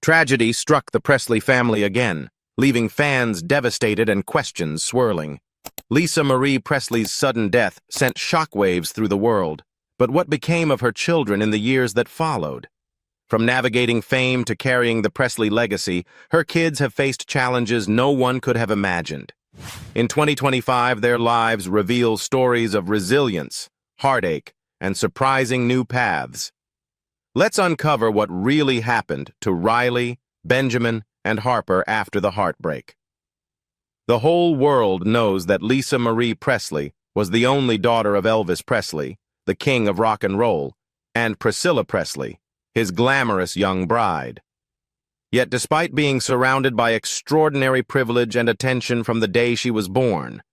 Tragedy struck the Presley family again, leaving fans devastated and questions swirling. Lisa Marie Presley's sudden death sent shockwaves through the world, but what became of her children in the years that followed? From navigating fame to carrying the Presley legacy, her kids have faced challenges no one could have imagined. In 2025, their lives reveal stories of resilience, heartache, and surprising new paths. Let's uncover what really happened to Riley, Benjamin, and Harper after the heartbreak. The whole world knows that Lisa Marie Presley was the only daughter of Elvis Presley, the king of rock and roll, and Priscilla Presley, his glamorous young bride. Yet despite being surrounded by extraordinary privilege and attention from the day she was born,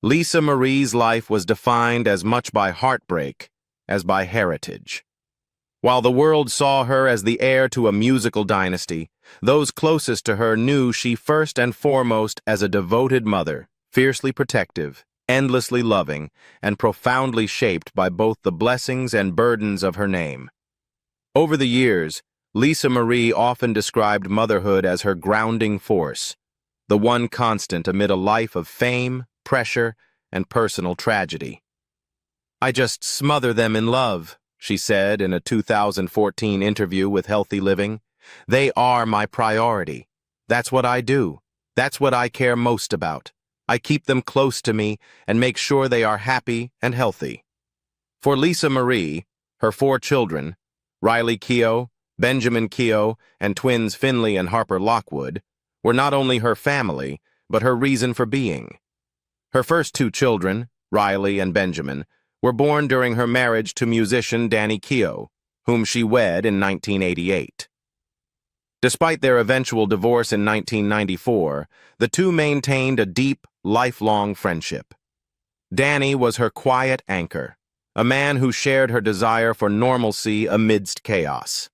Lisa Marie's life was defined as much by heartbreak as by heritage. While the world saw her as the heir to a musical dynasty, those closest to her knew she first and foremost as a devoted mother, fiercely protective, endlessly loving, and profoundly shaped by both the blessings and burdens of her name. Over the years, Lisa Marie often described motherhood as her grounding force, the one constant amid a life of fame, pressure, and personal tragedy. "I just smother them in love," she said in a 2014 interview with Healthy Living. "They are my priority. That's what I do. That's what I care most about. I keep them close to me and make sure they are happy and healthy." For Lisa Marie, her 4 children, Riley Keough, Benjamin Keough, and twins Finley and Harper Lockwood, were not only her family, but her reason for being. Her first 2 children, Riley and Benjamin, were born during her marriage to musician Danny Keough, whom she wed in 1988. Despite their eventual divorce in 1994, the two maintained a deep, lifelong friendship. Danny was her quiet anchor, a man who shared her desire for normalcy amidst chaos.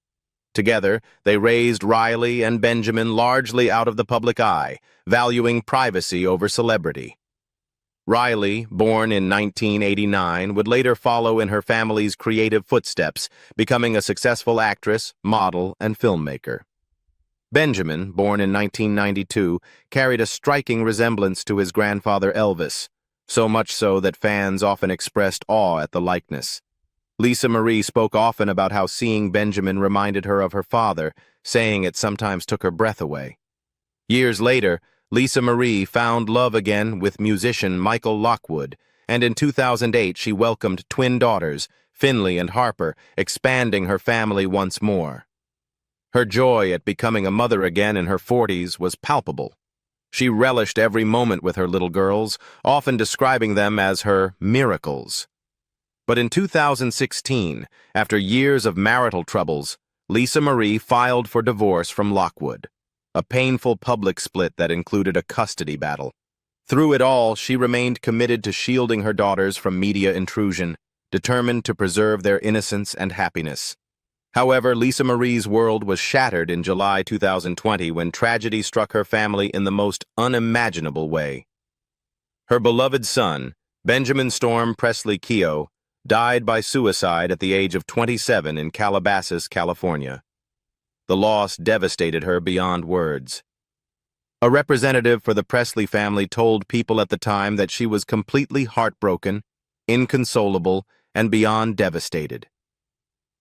Together, they raised Riley and Benjamin largely out of the public eye, valuing privacy over celebrity. Riley, born in 1989, would later follow in her family's creative footsteps, becoming a successful actress, model, and filmmaker. Benjamin, born in 1992, carried a striking resemblance to his grandfather Elvis, so much so that fans often expressed awe at the likeness. Lisa Marie spoke often about how seeing Benjamin reminded her of her father, saying it sometimes took her breath away. Years later, Lisa Marie found love again with musician Michael Lockwood, and in 2008 she welcomed twin daughters, Finley and Harper, expanding her family once more. Her joy at becoming a mother again in her 40s was palpable. She relished every moment with her little girls, often describing them as her miracles. But in 2016, after years of marital troubles, Lisa Marie filed for divorce from Lockwood, a painful public split that included a custody battle. Through it all, she remained committed to shielding her daughters from media intrusion, determined to preserve their innocence and happiness. However, Lisa Marie's world was shattered in July 2020 when tragedy struck her family in the most unimaginable way. Her beloved son, Benjamin Storm Presley Keough, died by suicide at the age of 27 in Calabasas, California. The loss devastated her beyond words. A representative for the Presley family told People at the time that she was completely heartbroken, inconsolable, and beyond devastated.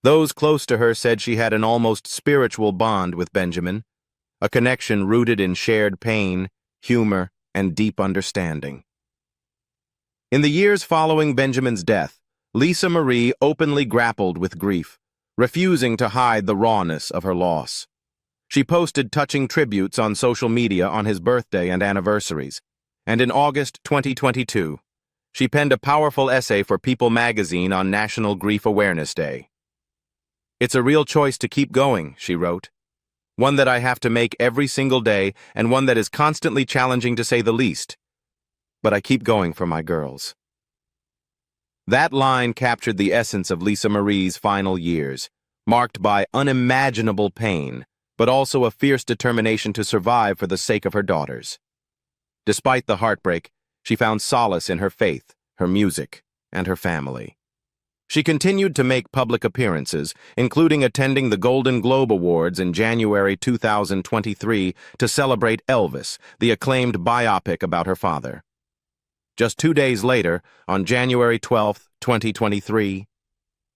Those close to her said she had an almost spiritual bond with Benjamin, a connection rooted in shared pain, humor, and deep understanding. In the years following Benjamin's death, Lisa Marie openly grappled with grief, refusing to hide the rawness of her loss. She posted touching tributes on social media on his birthday and anniversaries, and in August 2022, she penned a powerful essay for People magazine on National Grief Awareness Day. "It's a real choice to keep going," she wrote. "One that I have to make every single day and one that is constantly challenging to say the least. But I keep going for my girls." That line captured the essence of Lisa Marie's final years, marked by unimaginable pain, but also a fierce determination to survive for the sake of her daughters. Despite the heartbreak, she found solace in her faith, her music, and her family. She continued to make public appearances, including attending the Golden Globe Awards in January 2023 to celebrate Elvis, the acclaimed biopic about her father. Just 2 days later, on January 12, 2023,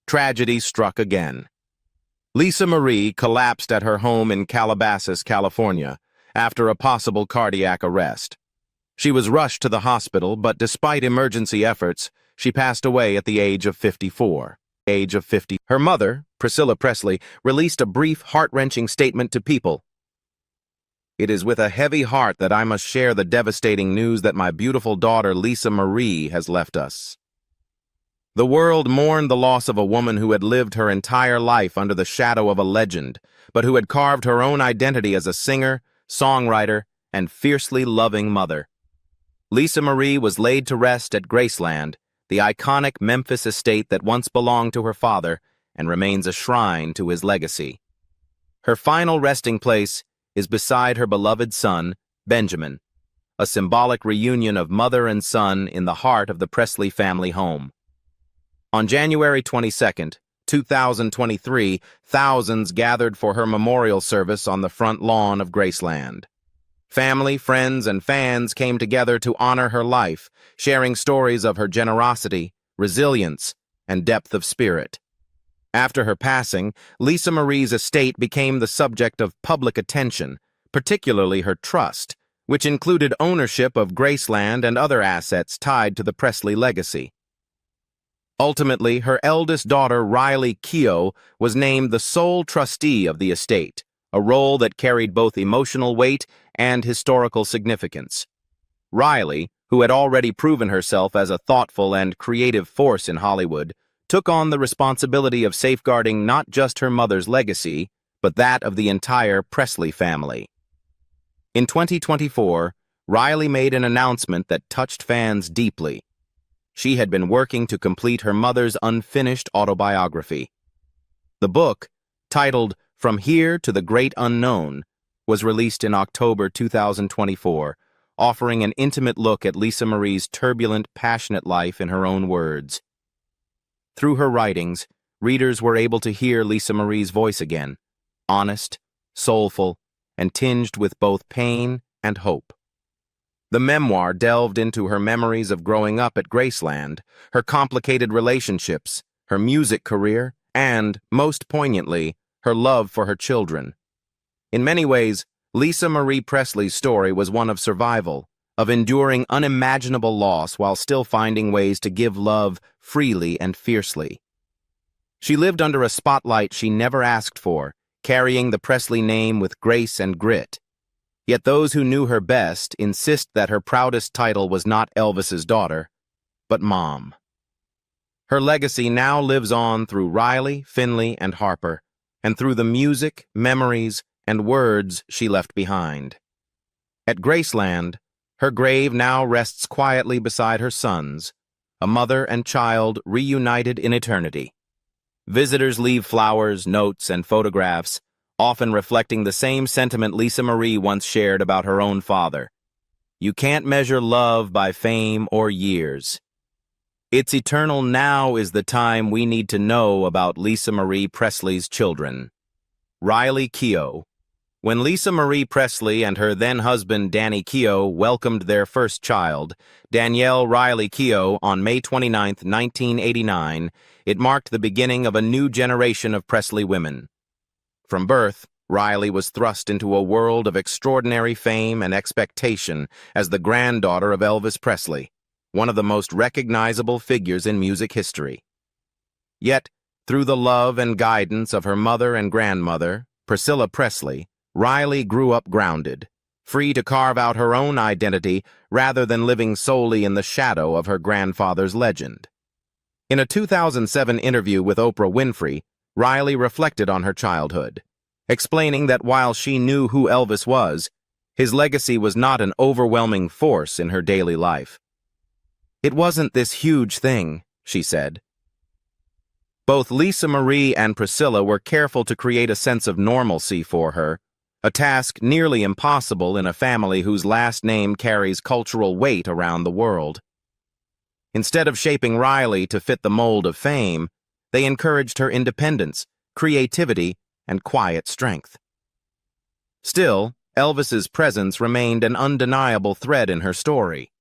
tragedy struck again. Lisa Marie collapsed at her home in Calabasas, California, after a possible cardiac arrest. She was rushed to the hospital, but despite emergency efforts, she passed away at the age of 54. Her mother, Priscilla Presley, released a brief, heart-wrenching statement to People. "It is with a heavy heart that I must share the devastating news that my beautiful daughter Lisa Marie has left us. The world mourned the loss of a woman who had lived her entire life under the shadow of a legend, but who had carved her own identity as a singer, songwriter, and fiercely loving mother. Lisa Marie was laid to rest at Graceland, the iconic Memphis estate that once belonged to her father and remains a shrine to his legacy. Her final resting place is beside her beloved son, Benjamin, a symbolic reunion of mother and son in the heart of the Presley family home." On January 22, 2023, thousands gathered for her memorial service on the front lawn of Graceland. Family, friends, and fans came together to honor her life, sharing stories of her generosity, resilience, and depth of spirit. After her passing, Lisa Marie's estate became the subject of public attention, particularly her trust, which included ownership of Graceland and other assets tied to the Presley legacy. Ultimately, her eldest daughter, Riley Keough, was named the sole trustee of the estate, a role that carried both emotional weight and historical significance. Riley, who had already proven herself as a thoughtful and creative force in Hollywood, took on the responsibility of safeguarding not just her mother's legacy, but that of the entire Presley family. In 2024, Riley made an announcement that touched fans deeply. She had been working to complete her mother's unfinished autobiography. The book, titled From Here to the Great Unknown, was released in October 2024, offering an intimate look at Lisa Marie's turbulent, passionate life in her own words. Through her writings, readers were able to hear Lisa Marie's voice again, honest, soulful, and tinged with both pain and hope. The memoir delved into her memories of growing up at Graceland, her complicated relationships, her music career, and, most poignantly, her love for her children. In many ways, Lisa Marie Presley's story was one of survival, of enduring unimaginable loss while still finding ways to give love freely and fiercely. She lived under a spotlight she never asked for, carrying the Presley name with grace and grit. Yet those who knew her best insist that her proudest title was not Elvis's daughter, but Mom. Her legacy now lives on through Riley, Finley, and Harper, and through the music, memories, and words she left behind. At Graceland, her grave now rests quietly beside her sons, a mother and child reunited in eternity. Visitors leave flowers, notes, and photographs, often reflecting the same sentiment Lisa Marie once shared about her own father. You can't measure love by fame or years. Its eternal now is the time we need to know about Lisa Marie Presley's children. Riley Keough. When Lisa Marie Presley and her then-husband Danny Keough welcomed their first child, Danielle Riley Keough, on May 29, 1989, it marked the beginning of a new generation of Presley women. From birth, Riley was thrust into a world of extraordinary fame and expectation as the granddaughter of Elvis Presley, one of the most recognizable figures in music history. Yet, through the love and guidance of her mother and grandmother, Priscilla Presley, Riley grew up grounded, free to carve out her own identity rather than living solely in the shadow of her grandfather's legend. In a 2007 interview with Oprah Winfrey, Riley reflected on her childhood, explaining that while she knew who Elvis was, his legacy was not an overwhelming force in her daily life. It wasn't this huge thing, she said. Both Lisa Marie and Priscilla were careful to create a sense of normalcy for her, a task nearly impossible in a family whose last name carries cultural weight around the world. Instead of shaping Riley to fit the mold of fame, They encouraged her independence, creativity, and quiet strength. Still, Elvis's presence remained an undeniable thread in her story.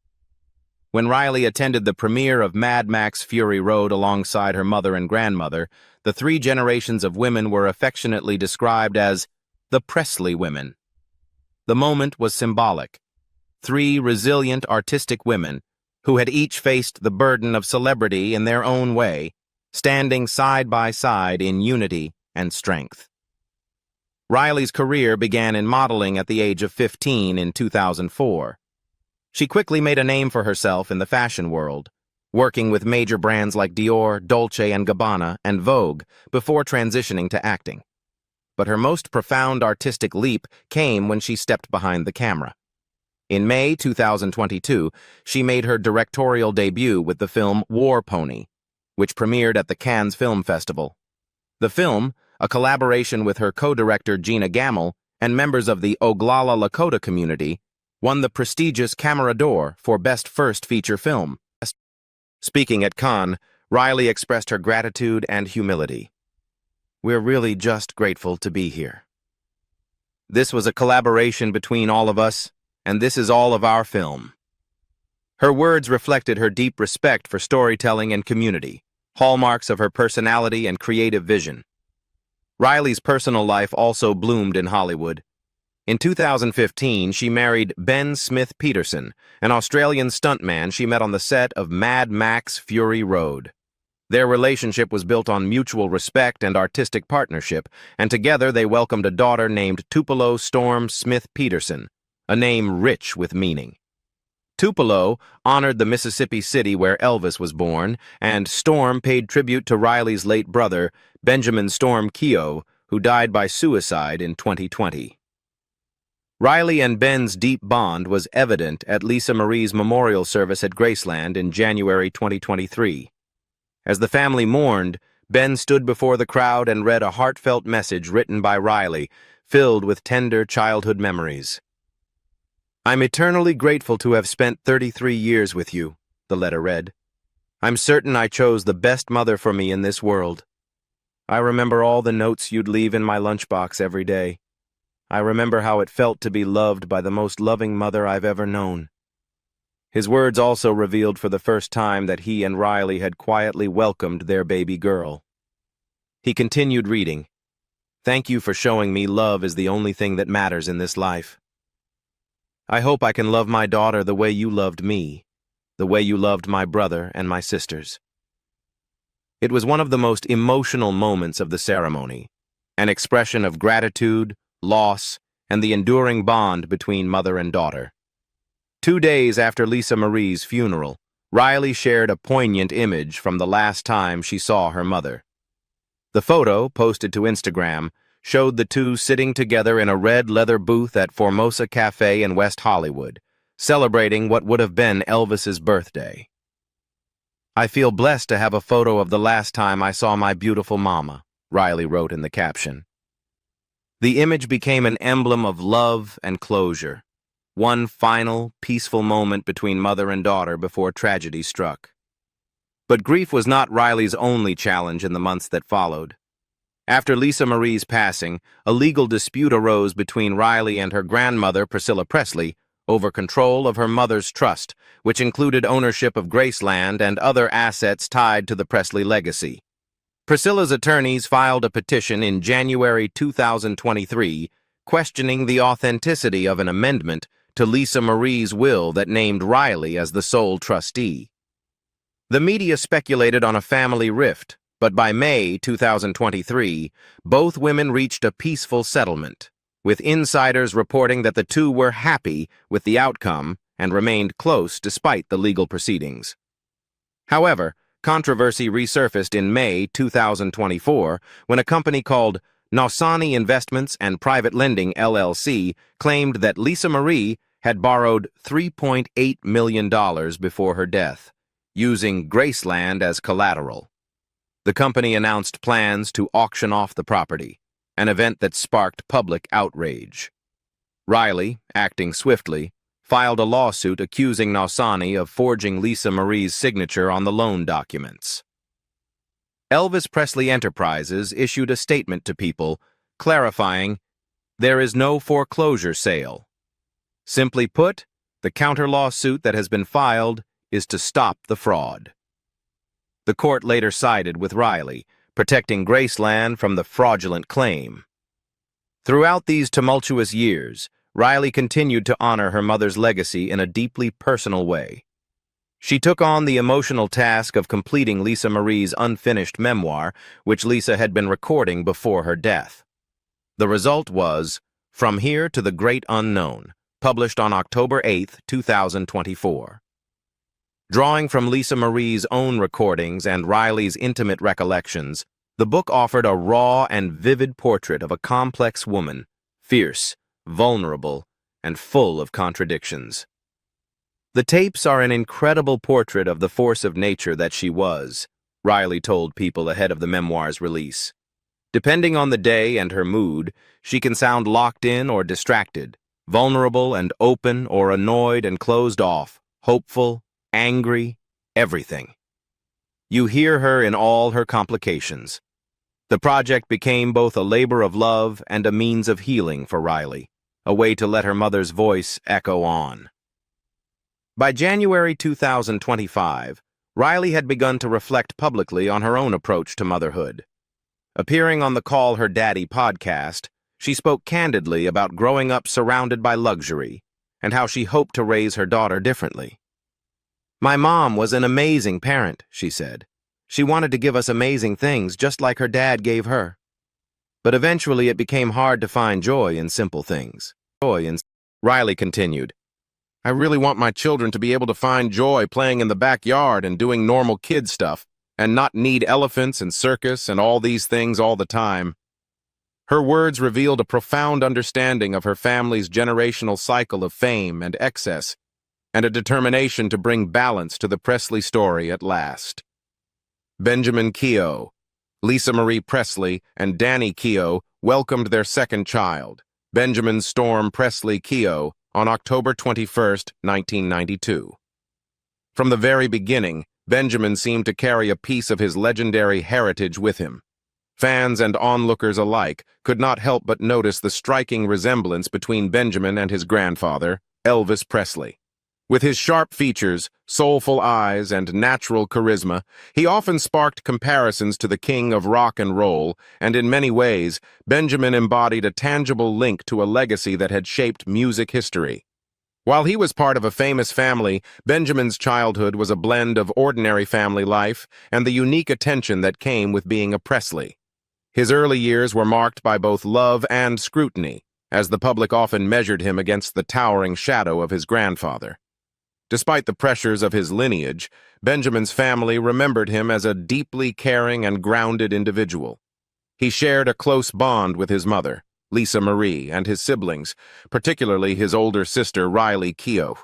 When Riley attended the premiere of Mad Max Fury Road alongside her mother and grandmother, the three generations of women were affectionately described as the Presley women. The moment was symbolic. Three resilient, artistic women, who had each faced the burden of celebrity in their own way, standing side by side in unity and strength. Riley's career began in modeling at the age of 15 in 2004. She quickly made a name for herself in the fashion world, working with major brands like Dior, Dolce & Gabbana, and Vogue before transitioning to acting. But her most profound artistic leap came when she stepped behind the camera. In May 2022, she made her directorial debut with the film War Pony, which premiered at the Cannes Film Festival. The film, a collaboration with her co-director Gina Gamble and members of the Oglala Lakota community, won the prestigious Camera d'Or for Best First Feature Film. Speaking at Cannes, Riley expressed her gratitude and humility. "We're really just grateful to be here. This was a collaboration between all of us, and this is all of our film." Her words reflected her deep respect for storytelling and community, hallmarks of her personality and creative vision. Riley's personal life also bloomed in Hollywood. In 2015, she married Ben Smith Peterson, an Australian stuntman she met on the set of Mad Max Fury Road. Their relationship was built on mutual respect and artistic partnership, and together they welcomed a daughter named Tupelo Storm Smith Peterson, a name rich with meaning. Tupelo honored the Mississippi city where Elvis was born, and Storm paid tribute to Riley's late brother, Benjamin Storm Keough, who died by suicide in 2020. Riley and Ben's deep bond was evident at Lisa Marie's memorial service at Graceland in January 2023. As the family mourned, Ben stood before the crowd and read a heartfelt message written by Riley, filled with tender childhood memories. "I'm eternally grateful to have spent 33 years with you," the letter read. "I'm certain I chose the best mother for me in this world. I remember all the notes you'd leave in my lunchbox every day. I remember how it felt to be loved by the most loving mother I've ever known." His words also revealed for the first time that he and Riley had quietly welcomed their baby girl. He continued reading, "Thank you for showing me love is the only thing that matters in this life. I hope I can love my daughter the way you loved me, the way you loved my brother and my sisters." It was one of the most emotional moments of the ceremony, an expression of gratitude, loss, and the enduring bond between mother and daughter. 2 days after Lisa Marie's funeral, Riley shared a poignant image from the last time she saw her mother. The photo, posted to Instagram, showed the two sitting together in a red leather booth at Formosa Cafe in West Hollywood, celebrating what would have been Elvis's birthday. "I feel blessed to have a photo of the last time I saw my beautiful mama," Riley wrote in the caption. The image became an emblem of love and closure, one final, peaceful moment between mother and daughter before tragedy struck. But grief was not Riley's only challenge in the months that followed. After Lisa Marie's passing, a legal dispute arose between Riley and her grandmother, Priscilla Presley, over control of her mother's trust, which included ownership of Graceland and other assets tied to the Presley legacy. Priscilla's attorneys filed a petition in January 2023 questioning the authenticity of an amendment to Lisa Marie's will that named Riley as the sole trustee. The media speculated on a family rift, but by May 2023, both women reached a peaceful settlement, with insiders reporting that the two were happy with the outcome and remained close despite the legal proceedings. However, controversy resurfaced in May 2024 when a company called Nausani Investments and Private Lending LLC claimed that Lisa Marie had borrowed $3.8 million before her death, using Graceland as collateral. The company announced plans to auction off the property, an event that sparked public outrage. Riley, acting swiftly, filed a lawsuit accusing Nausani of forging Lisa Marie's signature on the loan documents. Elvis Presley Enterprises issued a statement to people, clarifying, "There is no foreclosure sale." Simply put, the counter-lawsuit that has been filed is to stop the fraud. The court later sided with Riley, protecting Graceland from the fraudulent claim. Throughout these tumultuous years, Riley continued to honor her mother's legacy in a deeply personal way. She took on the emotional task of completing Lisa Marie's unfinished memoir, which Lisa had been recording before her death. The result was From Here to the Great Unknown, published on October 8, 2024. Drawing from Lisa Marie's own recordings and Riley's intimate recollections, the book offered a raw and vivid portrait of a complex woman, fierce, vulnerable, and full of contradictions. The tapes are an incredible portrait of the force of nature that she was, Riley told people ahead of the memoir's release. Depending on the day and her mood, she can sound locked in or distracted, vulnerable and open or annoyed and closed off, hopeful, angry, everything. You hear her in all her complications. The project became both a labor of love and a means of healing for Riley, a way to let her mother's voice echo on. By January 2025, Riley had begun to reflect publicly on her own approach to motherhood. Appearing on the Call Her Daddy podcast, she spoke candidly about growing up surrounded by luxury and how she hoped to raise her daughter differently. "My mom was an amazing parent," she said. "She wanted to give us amazing things just like her dad gave her. But eventually it became hard to find joy in simple things." Riley continued, "I really want my children to be able to find joy playing in the backyard and doing normal kid stuff, and not need elephants and circus and all these things all the time." Her words revealed a profound understanding of her family's generational cycle of fame and excess, and a determination to bring balance to the Presley story at last. Benjamin Keough, Lisa Marie Presley, and Danny Keough welcomed their second child, Benjamin Storm Presley Keough, on October 21, 1992. From the very beginning, Benjamin seemed to carry a piece of his legendary heritage with him. Fans and onlookers alike could not help but notice the striking resemblance between Benjamin and his grandfather, Elvis Presley. With his sharp features, soulful eyes, and natural charisma, he often sparked comparisons to the king of rock and roll, and in many ways, Benjamin embodied a tangible link to a legacy that had shaped music history. While he was part of a famous family, Benjamin's childhood was a blend of ordinary family life and the unique attention that came with being a Presley. His early years were marked by both love and scrutiny, as the public often measured him against the towering shadow of his grandfather. Despite the pressures of his lineage, Benjamin's family remembered him as a deeply caring and grounded individual. He shared a close bond with his mother, Lisa Marie, and his siblings, particularly his older sister, Riley Keough.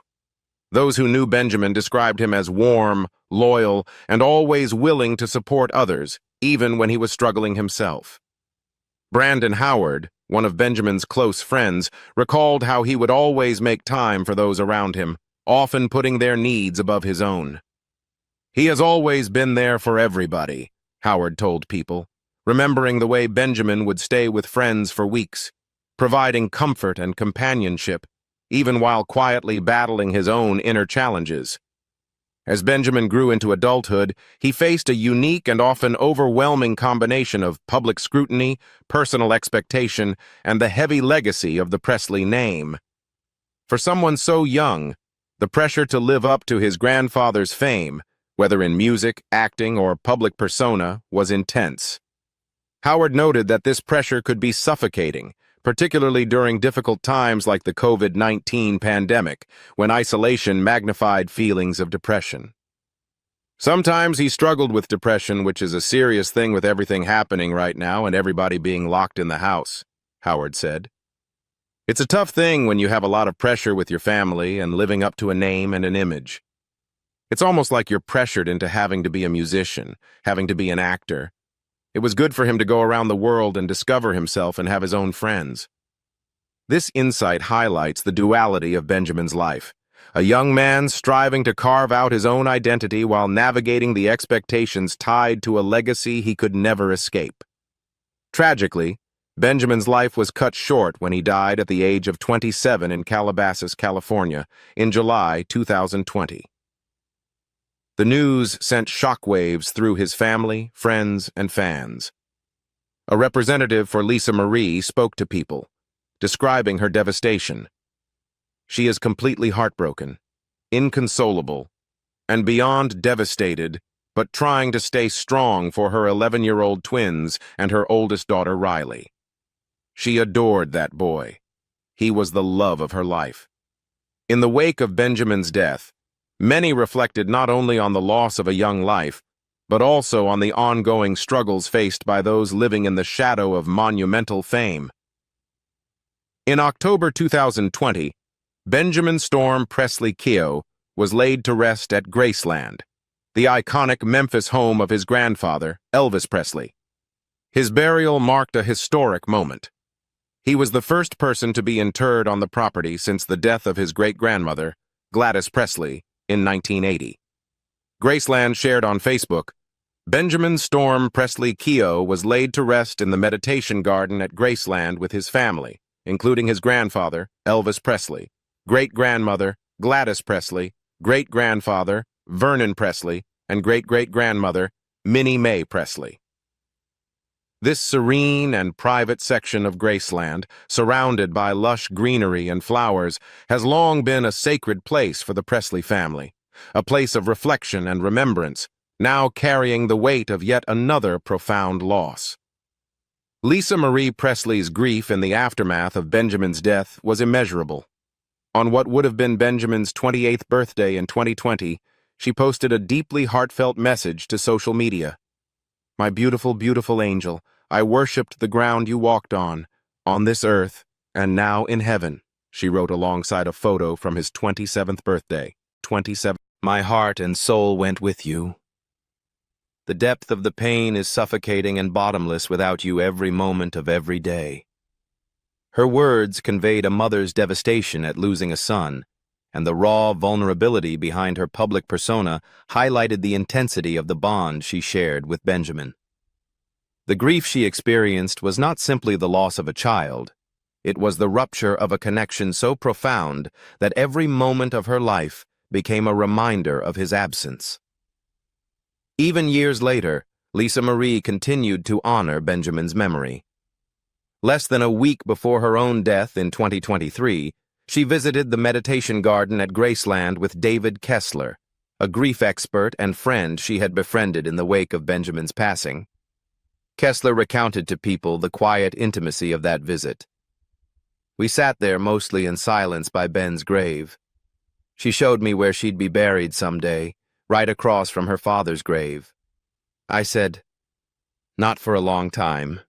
Those who knew Benjamin described him as warm, loyal, and always willing to support others, even when he was struggling himself. Brandon Howard, one of Benjamin's close friends, recalled how he would always make time for those around him, often putting their needs above his own. "He has always been there for everybody," Howard told people, remembering the way Benjamin would stay with friends for weeks, providing comfort and companionship, even while quietly battling his own inner challenges. As Benjamin grew into adulthood, he faced a unique and often overwhelming combination of public scrutiny, personal expectation, and the heavy legacy of the Presley name. For someone so young, the pressure to live up to his grandfather's fame, whether in music, acting, or public persona, was intense. Howard noted that this pressure could be suffocating, particularly during difficult times like the COVID-19 pandemic, when isolation magnified feelings of depression. "Sometimes he struggled with depression, which is a serious thing with everything happening right now and everybody being locked in the house," Howard said. "It's a tough thing when you have a lot of pressure with your family and living up to a name and an image. It's almost like you're pressured into having to be a musician, having to be an actor. It was good for him to go around the world and discover himself and have his own friends." This insight highlights the duality of Benjamin's life. a young man striving to carve out his own identity while navigating the expectations tied to a legacy he could never escape. Tragically, Benjamin's life was cut short when he died at the age of 27 in Calabasas, California, in July 2020. The news sent shockwaves through his family, friends, and fans. A representative for Lisa Marie spoke to people, describing her devastation. She is completely heartbroken, inconsolable, and beyond devastated, but trying to stay strong for her 11-year-old twins and her oldest daughter, Riley. She adored that boy. He was the love of her life. In the wake of Benjamin's death, many reflected not only on the loss of a young life, but also on the ongoing struggles faced by those living in the shadow of monumental fame. In October 2020, Benjamin Storm Presley Keough was laid to rest at Graceland, the iconic Memphis home of his grandfather, Elvis Presley. His burial marked a historic moment. He was the first person to be interred on the property since the death of his great-grandmother, Gladys Presley, in 1980. Graceland shared on Facebook, Benjamin Storm Presley Keough was laid to rest in the meditation garden at Graceland with his family, including his grandfather, Elvis Presley, great-grandmother, Gladys Presley, great-grandfather, Vernon Presley, and great-great-grandmother, Minnie Mae Presley. This serene and private section of Graceland, surrounded by lush greenery and flowers, has long been a sacred place for the Presley family, a place of reflection and remembrance, now carrying the weight of yet another profound loss. Lisa Marie Presley's grief in the aftermath of Benjamin's death was immeasurable. On what would have been Benjamin's 28th birthday in 2020, she posted a deeply heartfelt message to social media. "My beautiful, beautiful angel, I worshipped the ground you walked on this earth, and now in heaven," she wrote alongside a photo from his 27th birthday. 27. My heart and soul went with you. The depth of the pain is suffocating and bottomless without you every moment of every day. Her words conveyed a mother's devastation at losing a son, and the raw vulnerability behind her public persona highlighted the intensity of the bond she shared with Benjamin. The grief she experienced was not simply the loss of a child. It was the rupture of a connection so profound that every moment of her life became a reminder of his absence. Even years later, Lisa Marie continued to honor Benjamin's memory. Less than a week before her own death in 2023, she visited the meditation garden at Graceland with David Kessler, a grief expert and friend she had befriended in the wake of Benjamin's passing. Kessler recounted to people the quiet intimacy of that visit. "We sat there mostly in silence by Ben's grave. She showed me where she'd be buried someday, right across from her father's grave. I said, 'Not for a long time.'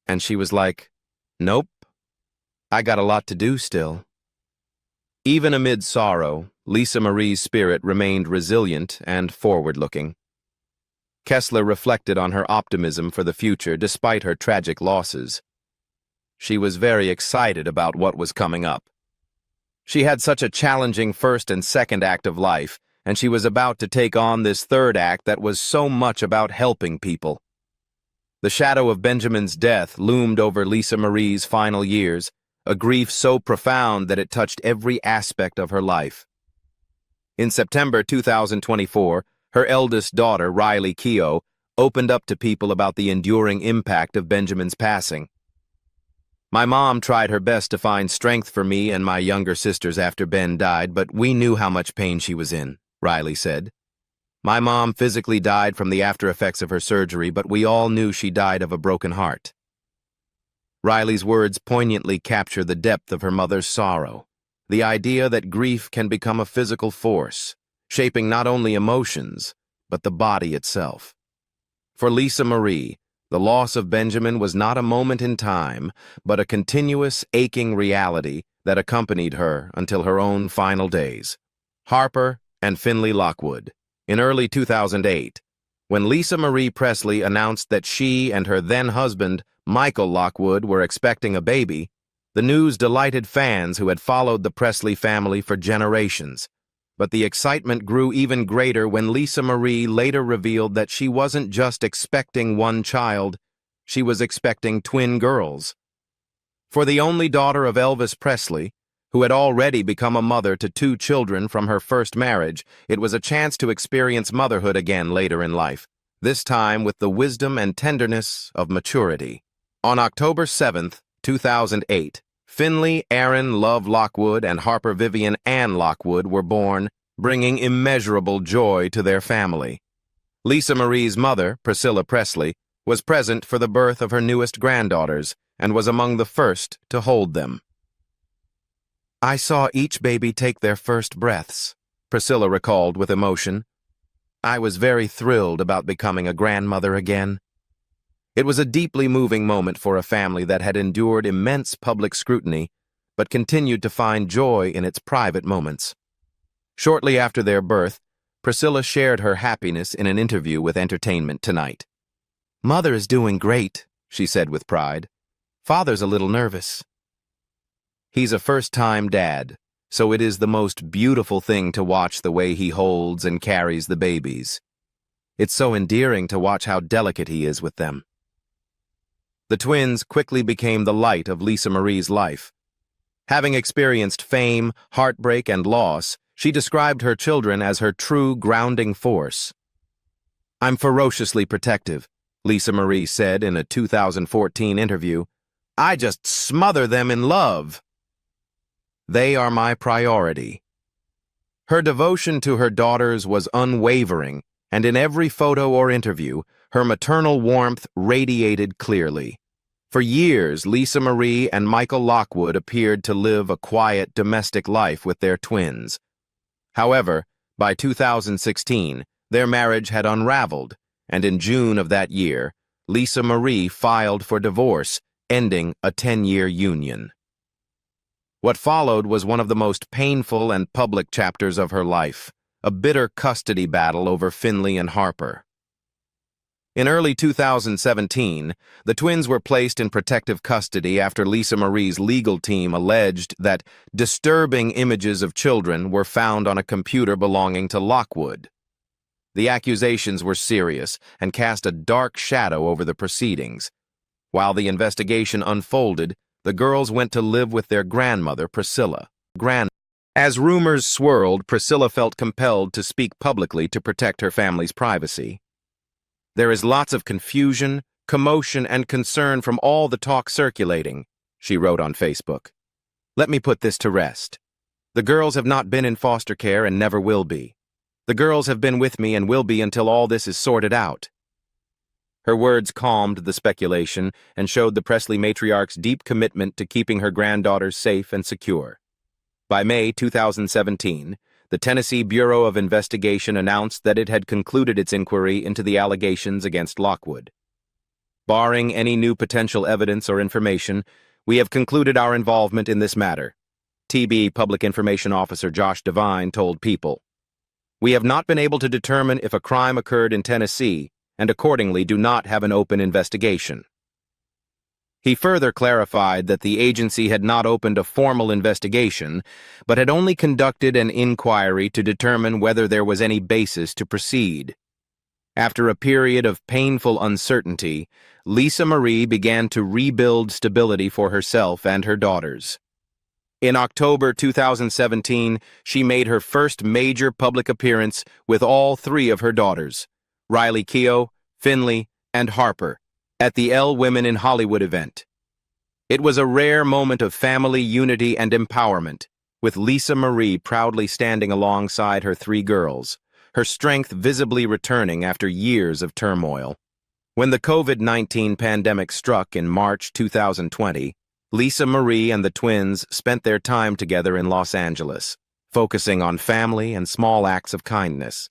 And she was like, 'Nope, I got a lot to do still.'" Even amid sorrow, Lisa Marie's spirit remained resilient and forward-looking. Kessler reflected on her optimism for the future despite her tragic losses. She was very excited about what was coming up. She had such a challenging first and second act of life, and she was about to take on this third act that was so much about helping people. The shadow of Benjamin's death loomed over Lisa Marie's final years, a grief so profound that it touched every aspect of her life. In September 2024, her eldest daughter, Riley Keough, opened up to people about the enduring impact of Benjamin's passing. "My mom tried her best to find strength for me and my younger sisters after Ben died, but we knew how much pain she was in," Riley said. "My mom physically died from the after effects of her surgery, but we all knew she died of a broken heart." Riley's words poignantly capture the depth of her mother's sorrow, the idea that grief can become a physical force, shaping not only emotions, but the body itself. For Lisa Marie, the loss of Benjamin was not a moment in time, but a continuous, aching reality that accompanied her until her own final days. Harper and Finley Lockwood. In early 2008, when Lisa Marie Presley announced that she and her then-husband, Michael Lockwood, were expecting a baby, The news delighted fans who had followed the Presley family for generations. But the excitement grew even greater when Lisa Marie later revealed that she wasn't just expecting one child, she was expecting twin girls. For the only daughter of Elvis Presley, who had already become a mother to 2 children from her first marriage, it was a chance to experience motherhood again later in life, this time with the wisdom and tenderness of maturity. On October 7, 2008, Finley Aaron Love Lockwood and Harper Vivian Ann Lockwood were born, bringing immeasurable joy to their family. Lisa Marie's mother, Priscilla Presley, was present for the birth of her newest granddaughters and was among the first to hold them. "I saw each baby take their first breaths," Priscilla recalled with emotion. "I was very thrilled about becoming a grandmother again." It was a deeply moving moment for a family that had endured immense public scrutiny, but continued to find joy in its private moments. Shortly after their birth, Priscilla shared her happiness in an interview with Entertainment Tonight. "Mother is doing great," she said with pride. "Father's a little nervous." He's a first-time dad, so it is the most beautiful thing to watch the way he holds and carries the babies. It's so endearing to watch how delicate he is with them. The twins quickly became the light of Lisa Marie's life. Having experienced fame, heartbreak, and loss, she described her children as her true grounding force. "I'm ferociously protective," Lisa Marie said in a 2014 interview. "I just smother them in love. They are my priority." Her devotion to her daughters was unwavering, and in every photo or interview, her maternal warmth radiated clearly. For years, Lisa Marie and Michael Lockwood appeared to live a quiet domestic life with their twins. However, by 2016, their marriage had unraveled, and in June of that year, Lisa Marie filed for divorce, ending a 10-year union. What followed was one of the most painful and public chapters of her life, a bitter custody battle over Finley and Harper. In early 2017, the twins were placed in protective custody after Lisa Marie's legal team alleged that disturbing images of children were found on a computer belonging to Lockwood. The accusations were serious and cast a dark shadow over the proceedings. While the investigation unfolded, the girls went to live with their grandmother, Priscilla. As rumors swirled, Priscilla felt compelled to speak publicly to protect her family's privacy. "There is lots of confusion, commotion, and concern from all the talk circulating," she wrote on Facebook. "Let me put this to rest. The girls have not been in foster care and never will be. The girls have been with me and will be until all this is sorted out." Her words calmed the speculation and showed the Presley matriarch's deep commitment to keeping her granddaughters safe and secure. By May 2017, the Tennessee Bureau of Investigation announced that it had concluded its inquiry into the allegations against Lockwood. "Barring any new potential evidence or information, we have concluded our involvement in this matter," TB Public Information Officer Josh Devine told People. "We have not been able to determine if a crime occurred in Tennessee and accordingly do not have an open investigation." He further clarified that the agency had not opened a formal investigation, but had only conducted an inquiry to determine whether there was any basis to proceed. After a period of painful uncertainty, Lisa Marie began to rebuild stability for herself and her daughters. In October 2017, she made her first major public appearance with all 3 of her daughters, Riley Keough, Finley, and Harper, at the Elle Women in Hollywood event. It was a rare moment of family unity and empowerment, with Lisa Marie proudly standing alongside her 3 girls, her strength visibly returning after years of turmoil. When the COVID-19 pandemic struck in March 2020, Lisa Marie and the twins spent their time together in Los Angeles, focusing on family and small acts of kindness.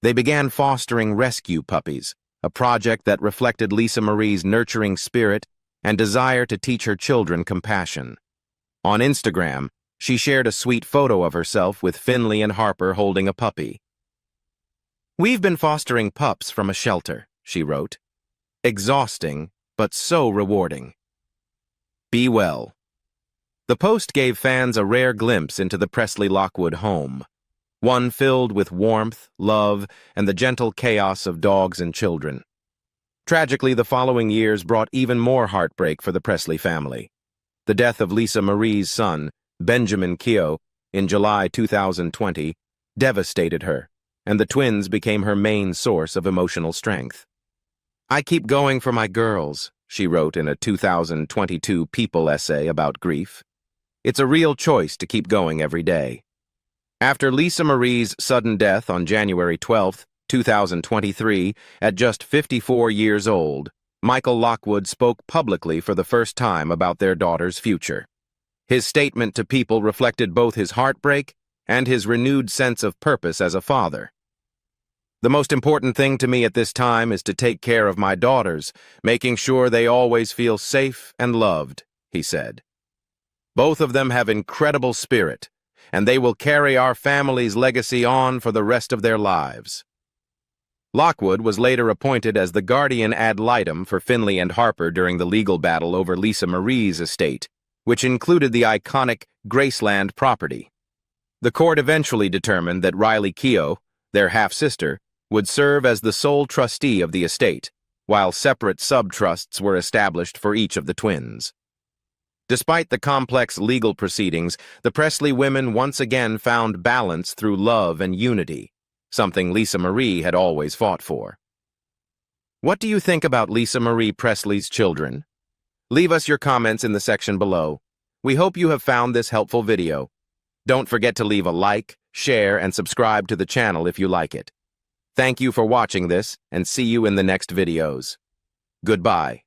They began fostering rescue puppies, a project that reflected Lisa Marie's nurturing spirit and desire to teach her children compassion. On Instagram, she shared a sweet photo of herself with Finley and Harper holding a puppy. "We've been fostering pups from a shelter," she wrote. "Exhausting, but so rewarding. Be well." The post gave fans a rare glimpse into the Presley Lockwood home, one filled with warmth, love, and the gentle chaos of dogs and children. Tragically, the following years brought even more heartbreak for the Presley family. The death of Lisa Marie's son, Benjamin Keough, in July 2020, devastated her, and the twins became her main source of emotional strength. "I keep going for my girls," she wrote in a 2022 People essay about grief. "It's a real choice to keep going every day." After Lisa Marie's sudden death on January 12, 2023, at just 54 years old, Michael Lockwood spoke publicly for the first time about their daughter's future. His statement to People reflected both his heartbreak and his renewed sense of purpose as a father. "The most important thing to me at this time is to take care of my daughters, making sure they always feel safe and loved," he said. "Both of them have incredible spirit, and they will carry our family's legacy on for the rest of their lives." Lockwood was later appointed as the guardian ad litem for Finley and Harper during the legal battle over Lisa Marie's estate, which included the iconic Graceland property. The court eventually determined that Riley Keough, their half-sister, would serve as the sole trustee of the estate, while separate sub-trusts were established for each of the twins. Despite the complex legal proceedings, the Presley women once again found balance through love and unity, something Lisa Marie had always fought for. What do you think about Lisa Marie Presley's children? Leave us your comments in the section below. We hope you have found this helpful video. Don't forget to leave a like, share, and subscribe to the channel if you like it. Thank you for watching this, and see you in the next videos. Goodbye.